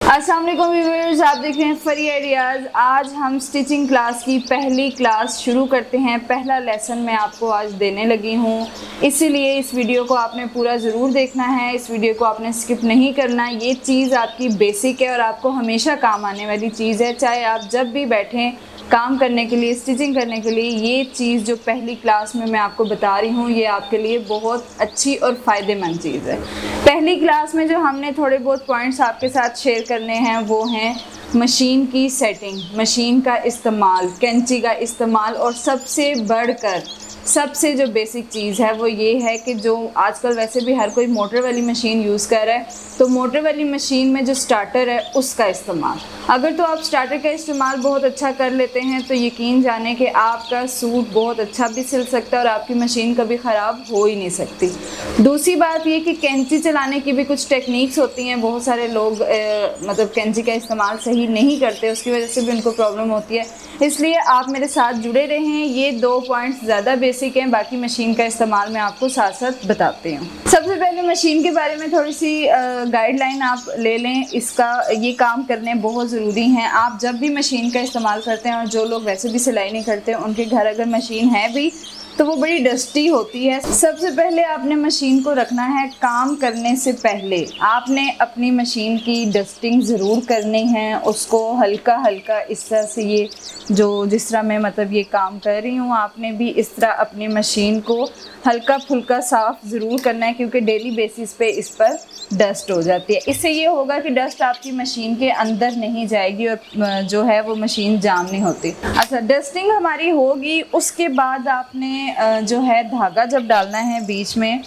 अस्सलाम वालेकुम व्यूअर्स, आप देख रहे हैं फरी आइडियाज़। आज हम स्टिचिंग क्लास की पहली क्लास शुरू करते हैं। पहला लेसन मैं आपको आज देने लगी हूँ, इसीलिए इस वीडियो को आपने पूरा ज़रूर देखना है। इस वीडियो को आपने स्किप नहीं करना। ये चीज़ आपकी बेसिक है और आपको हमेशा काम आने वाली चीज़ है। चाहे आप जब भी बैठें काम करने के लिए, स्टिचिंग करने के लिए, ये चीज़ जो पहली क्लास में मैं आपको बता रही हूँ ये आपके लिए बहुत अच्छी और फ़ायदेमंद चीज़ है। पहली क्लास में जो हमने थोड़े बहुत पॉइंट्स आपके साथ शेयर करने हैं वो हैं मशीन की सेटिंग, मशीन का इस्तेमाल, कैंची का इस्तेमाल, और सबसे बढ़कर सबसे जो बेसिक चीज़ है वो ये है कि जो आजकल वैसे भी हर कोई मोटर वाली मशीन यूज़ कर रहा है, तो मोटर वाली मशीन में जो स्टार्टर है उसका इस्तेमाल। अगर तो आप स्टार्टर का इस्तेमाल बहुत अच्छा कर लेते हैं तो यकीन जाने कि आपका सूट बहुत अच्छा भी सिल सकता है और आपकी मशीन कभी ख़राब हो ही नहीं सकती। दूसरी बात ये कि कैंची चलाने की भी कुछ टेक्निक्स होती हैं। बहुत सारे लोग मतलब कैंची का इस्तेमाल सही नहीं करते, उसकी वजह से भी उनको प्रॉब्लम होती है। इसलिए आप मेरे साथ जुड़े रहें। ये 2 पॉइंट्स ज़्यादा बेसिक हैं, बाकी मशीन का इस्तेमाल मैं आपको साथ साथ बताती हूँ। सबसे पहले मशीन के बारे में थोड़ी सी गाइडलाइन आप ले लें। इसका ये काम करने बहुत ज़रूरी हैं। आप जब भी मशीन का इस्तेमाल करते हैं, और जो लोग वैसे भी सिलाई नहीं करते उनके घर अगर मशीन है भी तो वो बड़ी डस्टी होती है। सबसे पहले आपने मशीन को रखना है काम करने से पहले आपने अपनी मशीन की डस्टिंग ज़रूर करनी है। उसको हल्का हल्का इस तरह से, ये जो जिस तरह मैं मतलब ये काम कर रही हूँ, आपने भी इस तरह अपनी मशीन को हल्का फुल्का साफ़ ज़रूर करना है, क्योंकि डेली बेसिस पे इस पर डस्ट हो जाती है। इससे ये होगा कि डस्ट आपकी मशीन के अंदर नहीं जाएगी और जो है वो मशीन जाम नहीं होती। अच्छा, डस्टिंग हमारी होगी, उसके बाद आपने जो है धागा जब डालना है बीच में,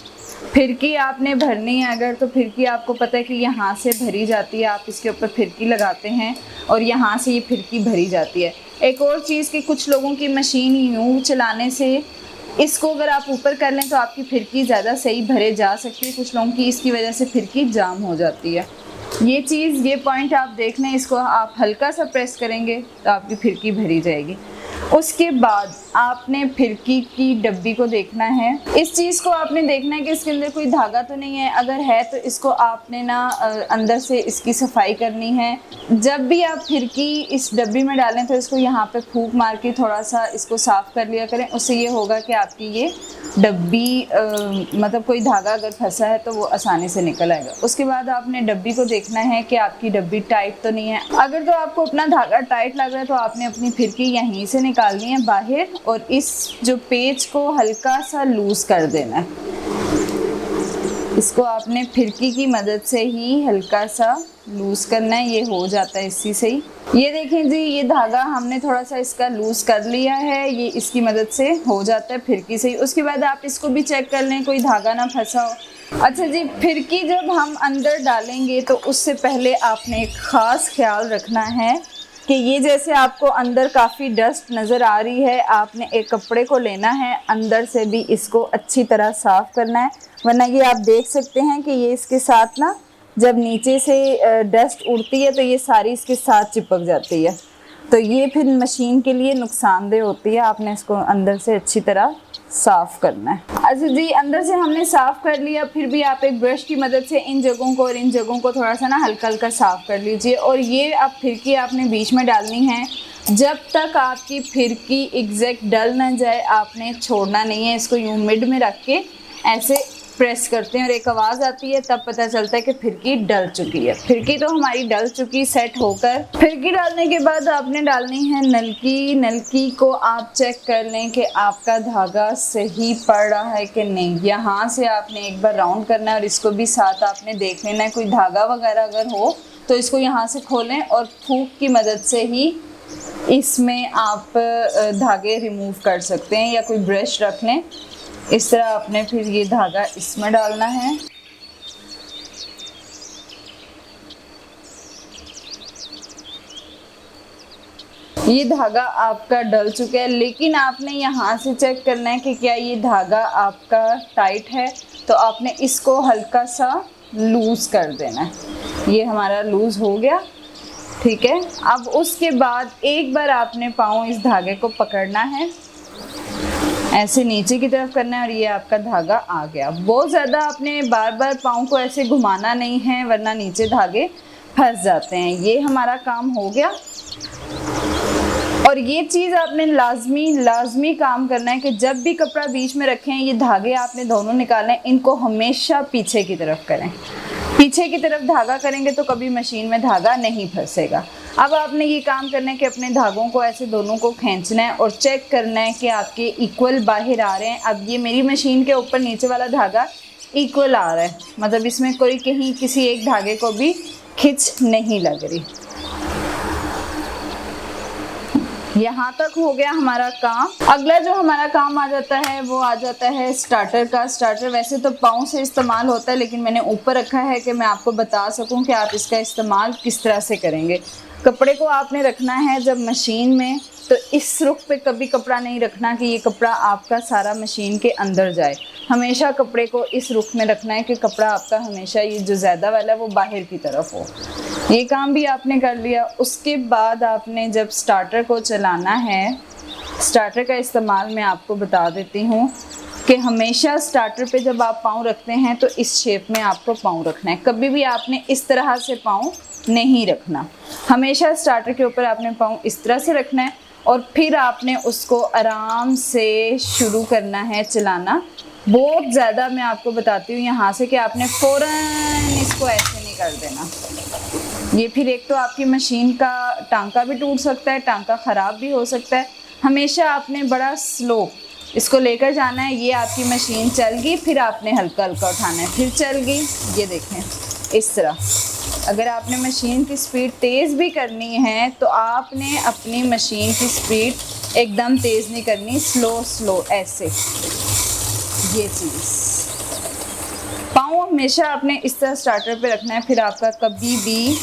फिरकी आपने भरनी है। अगर तो फिरकी आपको पता है कि यहाँ से भरी जाती है, आप इसके ऊपर फिरकी लगाते हैं और यहाँ से ये फिरकी भरी जाती है। एक और चीज़ कि कुछ लोगों की मशीन यूँ चलाने से इसको अगर आप ऊपर कर लें तो आपकी फिरकी ज़्यादा सही भरे जा सकती है, कुछ लोगों की इसकी वजह से फिरकी जाम हो जाती है। ये चीज़, ये पॉइंट आप देख लें। इसको आप हल्का सा प्रेस करेंगे तो आपकी फिरकी भरी जाएगी। उसके बाद आपने फिरकी की डब्बी को देखना है। इस चीज़ को आपने देखना है कि इसके अंदर कोई धागा तो नहीं है। अगर है तो इसको आपने ना अंदर से इसकी सफाई करनी है। जब भी आप फिरकी इस डब्बी में डालें तो इसको यहाँ पे फूंक मार के थोड़ा सा इसको साफ़ कर लिया करें। उससे ये होगा कि आपकी ये डब्बी मतलब कोई धागा अगर फंसा है तो वो आसानी से निकल आएगा। उसके बाद आपने डब्बी को देखना है कि आपकी डब्बी टाइट तो नहीं है। अगर तो आपको अपना धागा टाइट लग रहा है तो आपने अपनी फिरकी यहीं से निकालनी है बाहर, और इस जो पेच को हल्का सा लूज कर देना है। इसको आपने फिरकी की मदद से ही हल्का सा लूज करना है। ये हो जाता है इसी से ही। ये देखें जी, ये धागा हमने थोड़ा सा इसका लूज कर लिया है, ये इसकी मदद से हो जाता है फिरकी से ही। उसके बाद आप इसको भी चेक कर लें कोई धागा ना फंसा हो। अच्छा जी, फिरकी जब हम अंदर डालेंगे तो उससे पहले आपने एक ख़ास ख्याल रखना है कि ये जैसे आपको अंदर काफ़ी डस्ट नज़र आ रही है, आपने एक कपड़े को लेना है, अंदर से भी इसको अच्छी तरह साफ़ करना है, वरना ये आप देख सकते हैं कि ये इसके साथ ना जब नीचे से डस्ट उड़ती है तो ये सारी इसके साथ चिपक जाती है, तो ये फिर मशीन के लिए नुकसानदेह होती है। आपने इसको अंदर से अच्छी तरह साफ़ करना है। अच्छा जी, अंदर से हमने साफ़ कर लिया, फिर भी आप एक ब्रश की मदद से इन जगहों को और इन जगहों को थोड़ा सा ना हल्का हल्का साफ़ कर लीजिए। और ये अब फिरकी आपने बीच में डालनी है। जब तक आपकी फिरकी एग्जैक्ट डल ना जाए आपने छोड़ना नहीं है। इसको यूँ मिड में रख के ऐसे प्रेस करते हैं और एक आवाज़ आती है, तब पता चलता है कि फिरकी डल चुकी है। फिरकी तो हमारी डल चुकी सेट होकर। फिरकी डालने के बाद आपने डालनी है नलकी। नलकी को आप चेक कर लें कि आपका धागा सही पड़ रहा है कि नहीं। यहाँ से आपने एक बार राउंड करना है और इसको भी साथ आपने देख लेना है। कोई धागा वगैरह अगर हो तो इसको यहाँ से खोलें और फूंक की मदद से ही इसमें आप धागे रिमूव कर सकते हैं, या कोई ब्रश रख लें। इस तरह आपने फिर ये धागा इसमें डालना है। ये धागा आपका डल चुका है, लेकिन आपने यहाँ से चेक करना है कि क्या ये धागा आपका टाइट है, तो आपने इसको हल्का सा लूज़ कर देना है। ये हमारा लूज़ हो गया, ठीक है। अब उसके बाद एक बार आपने पाँव इस धागे को पकड़ना है, ऐसे नीचे की तरफ करना है और ये आपका धागा आ गया। बहुत ज़्यादा आपने बार बार पाँव को ऐसे घुमाना नहीं है, वरना नीचे धागे फंस जाते हैं। ये हमारा काम हो गया। और ये चीज़ आपने लाजमी काम करना है कि जब भी कपड़ा बीच में रखें, ये धागे आपने दोनों निकालें, इनको हमेशा पीछे की तरफ करें। पीछे की तरफ धागा करेंगे तो कभी मशीन में धागा नहीं फंसेगा। अब आपने ये काम करना है कि अपने धागों को ऐसे दोनों को खींचना है और चेक करना है कि आपके इक्वल बाहर आ रहे हैं। अब ये मेरी मशीन के ऊपर नीचे वाला धागा इक्वल आ रहा है, मतलब इसमें कोई कहीं किसी एक धागे को भी खिंच नहीं लग रही। यहाँ तक हो गया हमारा काम। अगला जो हमारा काम आ जाता है वो आ जाता है स्टार्टर का। स्टार्टर वैसे तो पाँव से इस्तेमाल होता है, लेकिन मैंने ऊपर रखा है कि मैं आपको बता सकूं कि आप इसका इस्तेमाल किस तरह से करेंगे। कपड़े को आपने रखना है जब मशीन में, तो इस रुख पे कभी कपड़ा नहीं रखना कि ये कपड़ा आपका सारा मशीन के अंदर जाए। हमेशा कपड़े को इस रुख में रखना है कि कपड़ा आपका हमेशा ये जो ज़्यादा वाला है वो बाहर की तरफ हो। ये काम भी आपने कर लिया। उसके बाद आपने जब स्टार्टर को चलाना है, स्टार्टर का इस्तेमाल मैं आपको बता देती हूँ कि हमेशा स्टार्टर पे जब आप पाँव रखते हैं तो इस शेप में आपको पाँव रखना है। कभी भी आपने इस तरह से पाँव नहीं रखना। हमेशा स्टार्टर के ऊपर आपने पाँव इस तरह से रखना है और फिर आपने उसको आराम से शुरू करना है चलाना। बहुत ज़्यादा मैं आपको बताती हूँ यहाँ से कि आपने फ़ौरन इसको ऐसे नहीं कर देना। ये फिर एक तो आपकी मशीन का टांका भी टूट सकता है, टांका ख़राब भी हो सकता है। हमेशा आपने बड़ा स्लो इसको लेकर जाना है। ये आपकी मशीन चल गई, फिर आपने हल्का हल्का उठाना है, फिर चल गई। ये देखें इस तरह। अगर आपने मशीन की स्पीड तेज़ भी करनी है तो आपने अपनी मशीन की स्पीड एकदम तेज़ नहीं करनी, स्लो ऐसे। ये चीज़ पाँव हमेशा आपने इस तरह स्टार्टर पे रखना है, फिर आपका कभी भी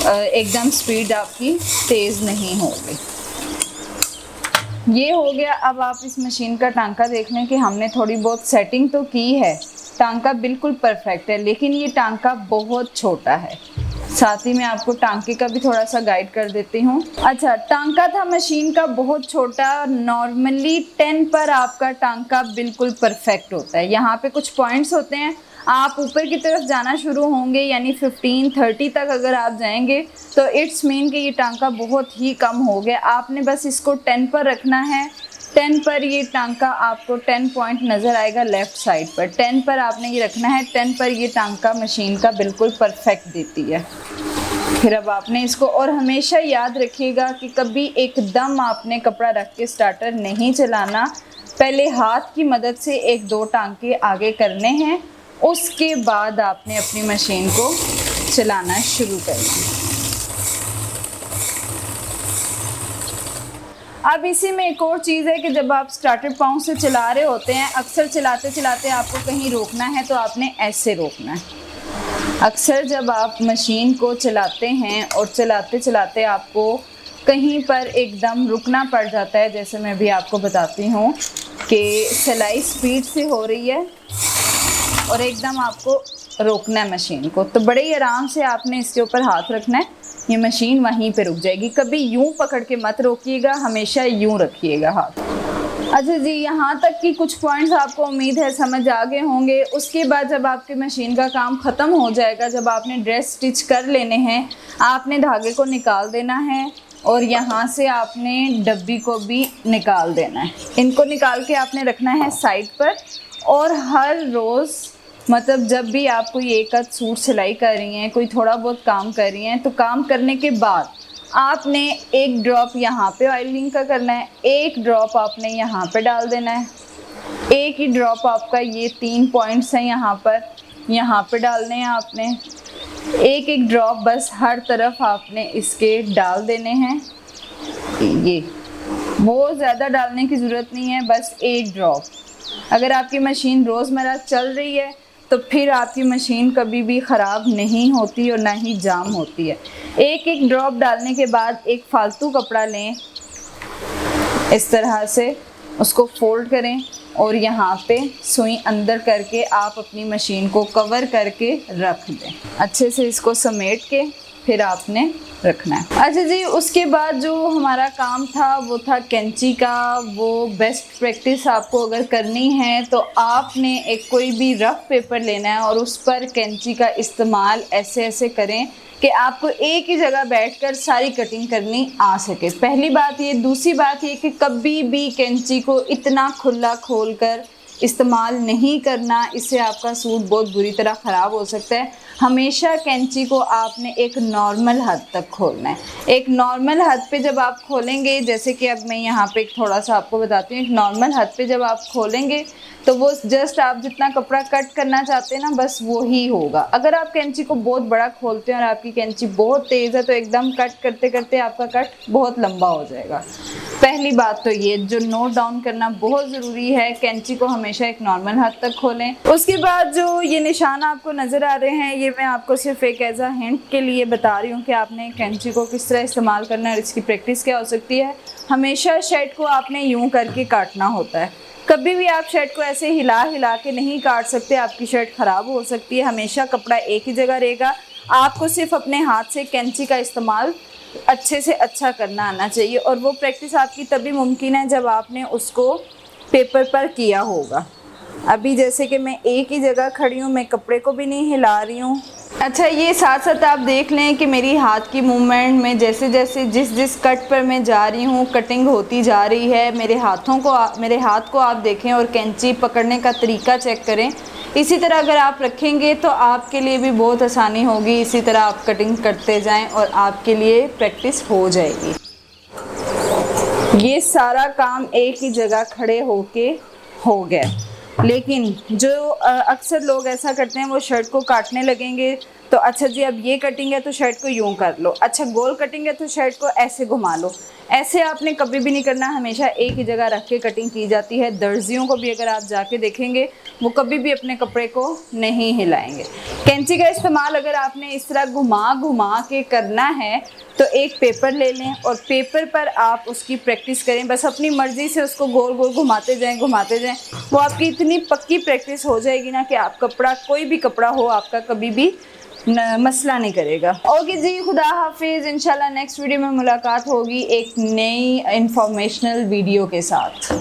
एकदम स्पीड आपकी तेज़ नहीं होगी। ये हो गया। अब आप इस मशीन का टांका देख लें कि हमने थोड़ी बहुत सेटिंग तो की है। टांका बिल्कुल परफेक्ट है, लेकिन ये टांका बहुत छोटा है। साथ ही मैं आपको टांके का भी थोड़ा सा गाइड कर देती हूँ। अच्छा, टांका था मशीन का बहुत छोटा। नॉर्मली 10 पर आपका टांका बिल्कुल परफेक्ट होता है। यहाँ पे कुछ पॉइंट्स होते हैं, आप ऊपर की तरफ जाना शुरू होंगे यानी 15-30 तक अगर आप जाएंगे तो इट्स मीन कि ये टांका बहुत ही कम हो गया। आपने बस इसको 10 पर रखना है। 10 पर ये टांका आपको 10 पॉइंट नज़र आएगा लेफ़्ट साइड पर। 10 पर आपने ये रखना है। 10 पर ये टांका मशीन का बिल्कुल परफेक्ट देती है। फिर अब आपने इसको, और हमेशा याद रखिएगा कि कभी एकदम आपने कपड़ा रख के स्टार्टर नहीं चलाना। पहले हाथ की मदद से 1-2 टांके आगे करने हैं, उसके बाद आपने अपनी मशीन को चलाना शुरू करना। अब इसी में एक और चीज़ है कि जब आप स्टार्टर पाँव से चला रहे होते हैं, अक्सर चलाते चलाते आपको कहीं रोकना है तो आपने ऐसे रोकना है। अक्सर जब आप मशीन को चलाते हैं और चलाते चलाते आपको कहीं पर एकदम रुकना पड़ जाता है, जैसे मैं भी आपको बताती हूँ कि सिलाई स्पीड से हो रही है और एकदम आपको रोकना है मशीन को, तो बड़े ही आराम से आपने इसके ऊपर हाथ रखना है। ये मशीन वहीं पे रुक जाएगी। कभी यूं पकड़ के मत रोकिएगा, हमेशा यूं रखिएगा हाथ। अच्छा जी, यहाँ तक कि कुछ पॉइंट्स आपको उम्मीद है समझ आ गए होंगे। उसके बाद जब आपके मशीन का काम ख़त्म हो जाएगा, जब आपने ड्रेस स्टिच कर लेने हैं, आपने धागे को निकाल देना है और यहाँ से आपने डब्बी को भी निकाल देना है। इनको निकाल के आपने रखना है साइड पर। और हर रोज़, मतलब जब भी आप कोई एक आध सूट सिलाई कर रही हैं, कोई थोड़ा बहुत काम कर रही हैं, तो काम करने के बाद आपने 1 ड्रॉप यहाँ पे ऑयलिंग का करना है, 1 ड्रॉप आपने यहाँ पे डाल देना है, 1 ही ड्रॉप आपका ये 3 पॉइंट्स हैं यहाँ पे डालने हैं आपने। 1-1 ड्रॉप बस हर तरफ आपने इसके डाल देने हैं। ये बहुत ज़्यादा डालने की ज़रूरत नहीं है, बस 1 ड्रॉप। अगर आपकी मशीन रोज़मर्रा चल रही है तो फिर आपकी मशीन कभी भी ख़राब नहीं होती और ना ही जाम होती है। 1-1 ड्रॉप डालने के बाद एक फालतू कपड़ा लें, इस तरह से उसको फोल्ड करें और यहाँ पे सुई अंदर करके आप अपनी मशीन को कवर करके रख दें। अच्छे से इसको समेट के फिर आपने रखना है। अच्छा जी, उसके बाद जो हमारा काम था वो था कैंची का। वो बेस्ट प्रैक्टिस आपको अगर करनी है तो आपने एक कोई भी रफ पेपर लेना है और उस पर कैंची का इस्तेमाल ऐसे ऐसे करें कि आपको एक ही जगह बैठकर सारी कटिंग करनी आ सके। पहली बात ये। दूसरी बात ये कि कभी भी कैंची को इतना खुला खोलकर इस्तेमाल नहीं करना, इससे आपका सूट बहुत बुरी तरह ख़राब हो सकता है। हमेशा कैंची को आपने एक नॉर्मल हद तक खोलना है। एक नॉर्मल हद पे जब आप खोलेंगे, जैसे कि अब मैं यहाँ पे थोड़ा सा आपको बताती हूँ, एक नॉर्मल हद पे जब आप खोलेंगे तो वो जस्ट आप जितना कपड़ा कट करना चाहते हैं ना, बस वो ही होगा। अगर आप कैंची को बहुत बड़ा खोलते हैं और आपकी कैंची बहुत तेज़ है तो एकदम कट करते करते आपका कट बहुत लंबा हो जाएगा। पहली बात तो ये जो नोट डाउन करना बहुत ज़रूरी है, कैंची को हमेशा एक नॉर्मल हद तक खोलें। उसके बाद जो ये निशान आपको नज़र आ रहे हैं, ये मैं आपको सिर्फ एक एज अ हिंट के लिए बता रही हूँ कि आपने कैंची को किस तरह इस्तेमाल करना है और इसकी प्रैक्टिस क्या हो सकती है। हमेशा शर्ट को आपने यूँ करके काटना होता है। कभी भी आप शर्ट को ऐसे हिला हिला के नहीं काट सकते, आपकी शर्ट ख़राब हो सकती है। हमेशा कपड़ा एक ही जगह रहेगा। आपको सिर्फ अपने हाथ से कैंची का इस्तेमाल अच्छे से अच्छा करना आना चाहिए, और वो प्रैक्टिस आपकी तभी मुमकिन है जब आपने उसको पेपर पर किया होगा। अभी जैसे कि मैं एक ही जगह खड़ी हूँ, मैं कपड़े को भी नहीं हिला रही हूँ। अच्छा, ये साथ साथ आप देख लें कि मेरी हाथ की मूवमेंट में जैसे जैसे जिस कट पर मैं जा रही हूँ कटिंग होती जा रही है। मेरे हाथ को आप देखें और कैंची पकड़ने का तरीका चेक करें। इसी तरह अगर आप रखेंगे तो आपके लिए भी बहुत आसानी होगी। इसी तरह आप कटिंग करते जाएं और आपके लिए प्रैक्टिस हो जाएगी। ये सारा काम एक ही जगह खड़े होके हो गया। लेकिन जो अक्सर लोग ऐसा करते हैं, वो शर्ट को काटने लगेंगे तो अच्छा जी अब ये कटिंग है तो शर्ट को यूँ कर लो, अच्छा गोल कटिंग है तो शर्ट को ऐसे घुमा लो। ऐसे आपने कभी भी नहीं करना, हमेशा एक ही जगह रख के कटिंग की जाती है। दर्जियों को भी अगर आप जाके देखेंगे वो कभी भी अपने कपड़े को नहीं हिलाएंगे। कैंची का इस्तेमाल अगर आपने इस तरह घुमा घुमा के करना है तो एक पेपर ले लें और पेपर पर आप उसकी प्रैक्टिस करें। बस अपनी मर्ज़ी से उसको गोल गोल घुमाते जाएं वो आपकी इतनी पक्की प्रैक्टिस हो जाएगी ना कि आप कपड़ा, कोई भी कपड़ा हो आपका, कभी भी मसला नहीं करेगा। ओके जी, खुदा हाफिज़। इंशाल्लाह नेक्स्ट वीडियो में मुलाकात होगी एक नई इंफॉर्मेशनल वीडियो के साथ।